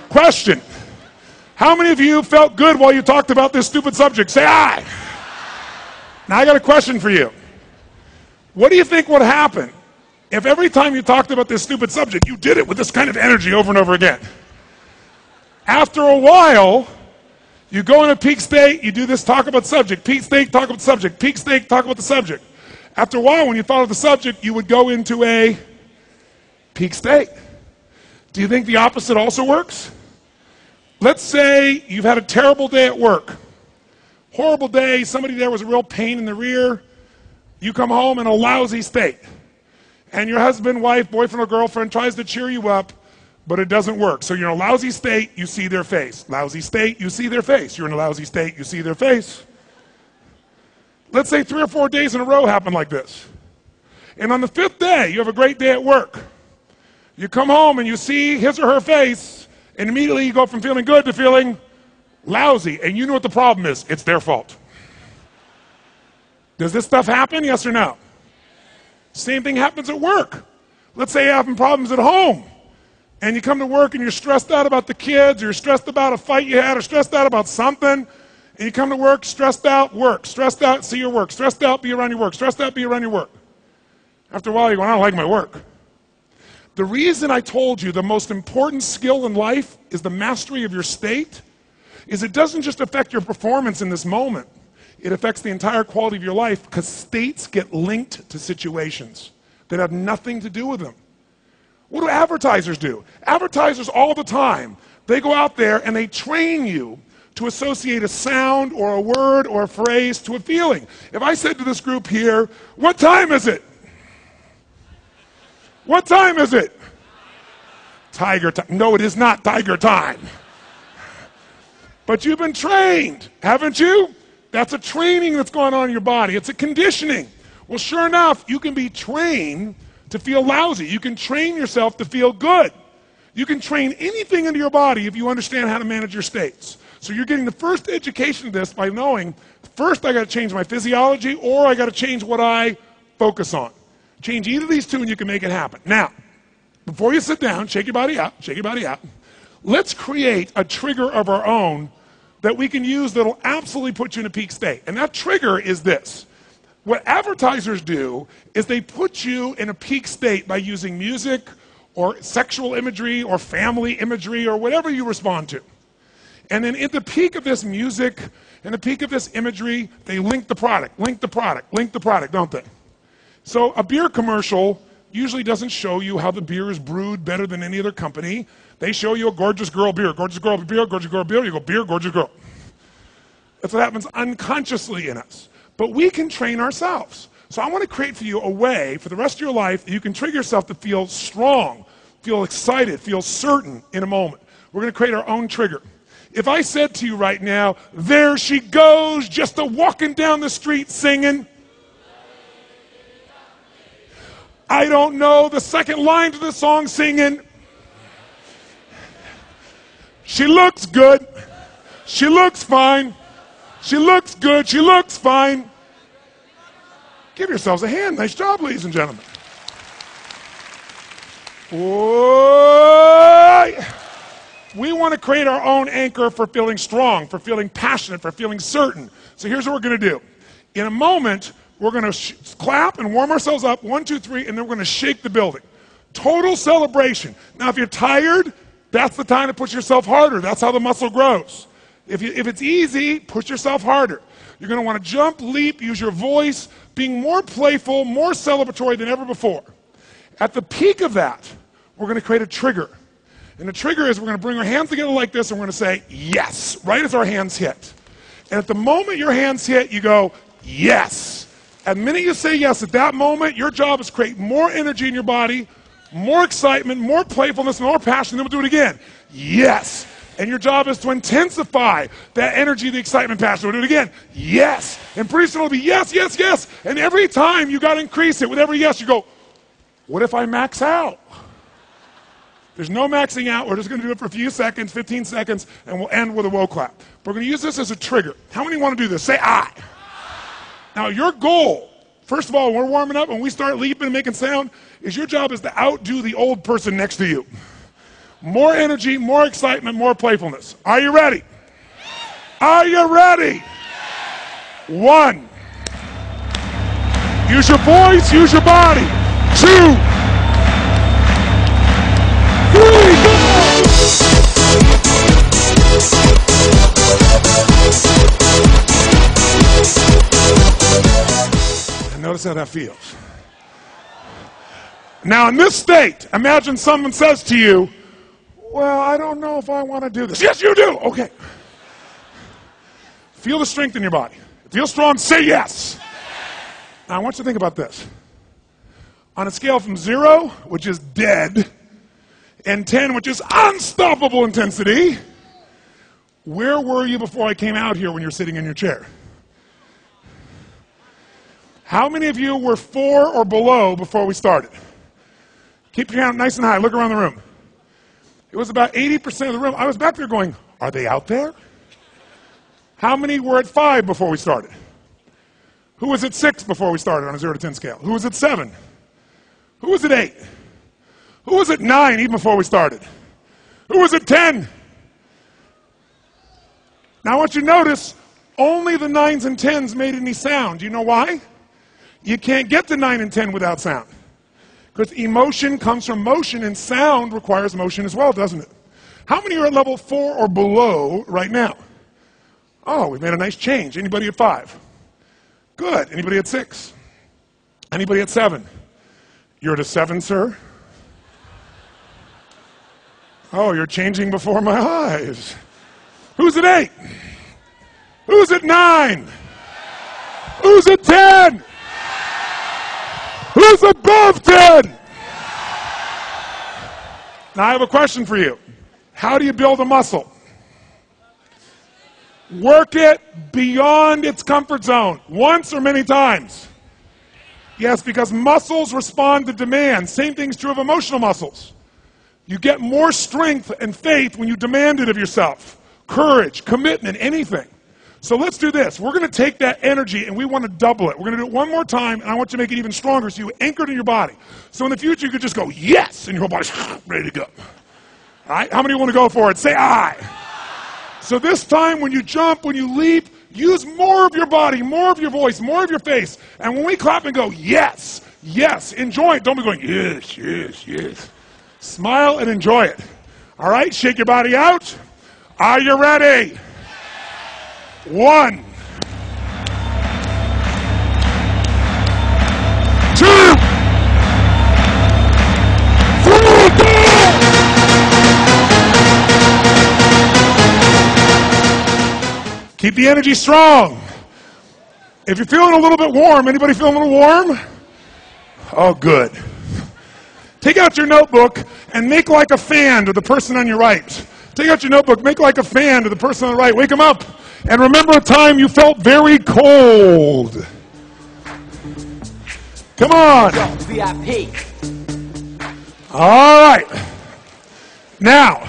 Question. How many of you felt good while you talked about this stupid subject? Say aye. Now I got a question for you. What do you think would happen if every time you talked about this stupid subject, you did it with this kind of energy over and over again? After a while, you go in a peak state, you do this, talk about the subject, peak state, talk about the subject, peak state, talk about the subject. After a while, when you follow the subject, you would go into a peak state. Do you think the opposite also works? Let's say you've had a terrible day at work. Horrible day, somebody there was a real pain in the rear. You come home in a lousy state. And your husband, wife, boyfriend, or girlfriend tries to cheer you up, but it doesn't work. So you're in a lousy state, you see their face. Lousy state, you see their face. You're in a lousy state, you see their face. Let's say 3 or 4 days in a row happen like this. And on the 5th day, you have a great day at work. You come home and you see his or her face, and immediately you go from feeling good to feeling lousy. And you know what the problem is. It's their fault. Does this stuff happen? Yes or no? Same thing happens at work. Let's say you're having problems at home. And you come to work and you're stressed out about the kids, or you're stressed about a fight you had, or stressed out about something. And you come to work, stressed out, work. Stressed out, see your work. Stressed out, be around your work. Stressed out, be around your work. After a while, you go, I don't like my work. The reason I told you the most important skill in life is the mastery of your state is it doesn't just affect your performance in this moment. It affects the entire quality of your life because states get linked to situations that have nothing to do with them. What do advertisers do? Advertisers all the time, they go out there and they train you to associate a sound or a word or a phrase to a feeling. If I said to this group here, what time is it? What time is it? Tiger time. No, it is not tiger time. But you've been trained, haven't you? That's a training that's going on in your body. It's a conditioning. Well, sure enough, you can be trained to feel lousy. You can train yourself to feel good. You can train anything into your body if you understand how to manage your states. So you're getting the first education of this by knowing, first I got to change my physiology, or I got to change what I focus on. Change either of these two and you can make it happen. Now, before you sit down, shake your body out, shake your body out. Let's create a trigger of our own that we can use that'll absolutely put you in a peak state. And that trigger is this. What advertisers do is they put you in a peak state by using music or sexual imagery or family imagery or whatever you respond to. And then at the peak of this music and the peak of this imagery, they link the product, don't they? So a beer commercial usually doesn't show you how the beer is brewed better than any other company. They show you a gorgeous girl beer, gorgeous girl beer, gorgeous girl beer. You go, beer, gorgeous girl. That's what happens unconsciously in us. But we can train ourselves. So I want to create for you a way for the rest of your life that you can trigger yourself to feel strong, feel excited, feel certain in a moment. We're going to create our own trigger. If I said to you right now, there she goes, just a walking down the street singing, I don't know the second line to the song singing, she looks good, she looks fine, she looks good, she looks fine. Give yourselves a hand. Nice job, ladies and gentlemen. Boy. We want to create our own anchor for feeling strong, for feeling passionate, for feeling certain. So here's what we're going to do. In a moment, we're going to clap and warm ourselves up, 1, 2, 3, and then we're going to shake the building. Total celebration. Now, if you're tired, that's the time to push yourself harder. That's how the muscle grows. If it's easy, push yourself harder. You're going to want to jump, leap, use your voice, being more playful, more celebratory than ever before. At the peak of that, we're going to create a trigger. And the trigger is we're going to bring our hands together like this, and we're going to say, yes, right as our hands hit. And at the moment your hands hit, you go, yes. And the minute you say yes, at that moment, your job is to create more energy in your body, more excitement, more playfulness, more passion. Then we'll do it again. Yes. And your job is to intensify that energy, the excitement, passion. We'll do it again. Yes. And pretty soon it'll be yes, yes, yes. And every time you got to increase it. With every yes, you go, what if I max out? There's no maxing out. We're just going to do it for a few seconds, 15 seconds, and we'll end with a whoa clap. We're going to use this as a trigger. How many want to do this? Say aye. Now, your goal, first of all, when we're warming up, when we start leaping and making sound, is your job is to outdo the old person next to you. More energy, more excitement, more playfulness. Are you ready? Are you ready? 1. Use your voice, use your body. 2. 3, go! And notice how that feels. Now in this state, imagine someone says to you, well, I don't know if I want to do this. Yes, you do. Okay. Feel the strength in your body. Feel strong, say yes. Now I want you to think about this. On a scale from 0, which is dead, and 10, which is unstoppable intensity, where were you before I came out here when you're sitting in your chair? How many of you were 4 or below before we started? Keep your hand nice and high. Look around the room. It was about 80% of the room. I was back there going, are they out there? How many were at 5 before we started? Who was at 6 before we started on a 0 to 10 scale? Who was at 7? Who was at 8? Who was at 9 even before we started? Who was at 10? Now I want you to notice, only the 9s and 10s made any sound. Do you know why? You can't get to 9 and 10 without sound. Because emotion comes from motion, and sound requires motion as well, doesn't it? How many are at level 4 or below right now? Oh, we've made a nice change. Anybody at 5? Good. Anybody at 6? Anybody at 7? You're at a 7, sir? Oh, you're changing before my eyes. Who's at 8? Who's at 9? Who's at 10? Who's above 10? Now I have a question for you. How do you build a muscle? Work it beyond its comfort zone, once or many times. Yes, because muscles respond to demand. Same thing's true of emotional muscles. You get more strength and faith when you demand it of yourself. Courage, commitment, anything. So let's do this. We're going to take that energy and we want to double it. We're going to do it one more time, and I want you to make it even stronger so you anchor it in your body. So in the future, you could just go, yes, and your whole body's ready to go. All right? How many want to go for it? Say aye. So this time, when you jump, when you leap, use more of your body, more of your voice, more of your face. And when we clap and go, yes, yes, enjoy it. Don't be going, yes, yes, yes. Smile and enjoy it. All right? Shake your body out. Are you ready? 1, 2, 3, go! Keep the energy strong. If you're feeling a little bit warm, anybody feeling a little warm? Oh, good. Take out your notebook and make like a fan to the person on your right. Take out your notebook, make like a fan to the person on the right. Wake them up. And remember a time you felt very cold. Come on. VIP. All right. Now,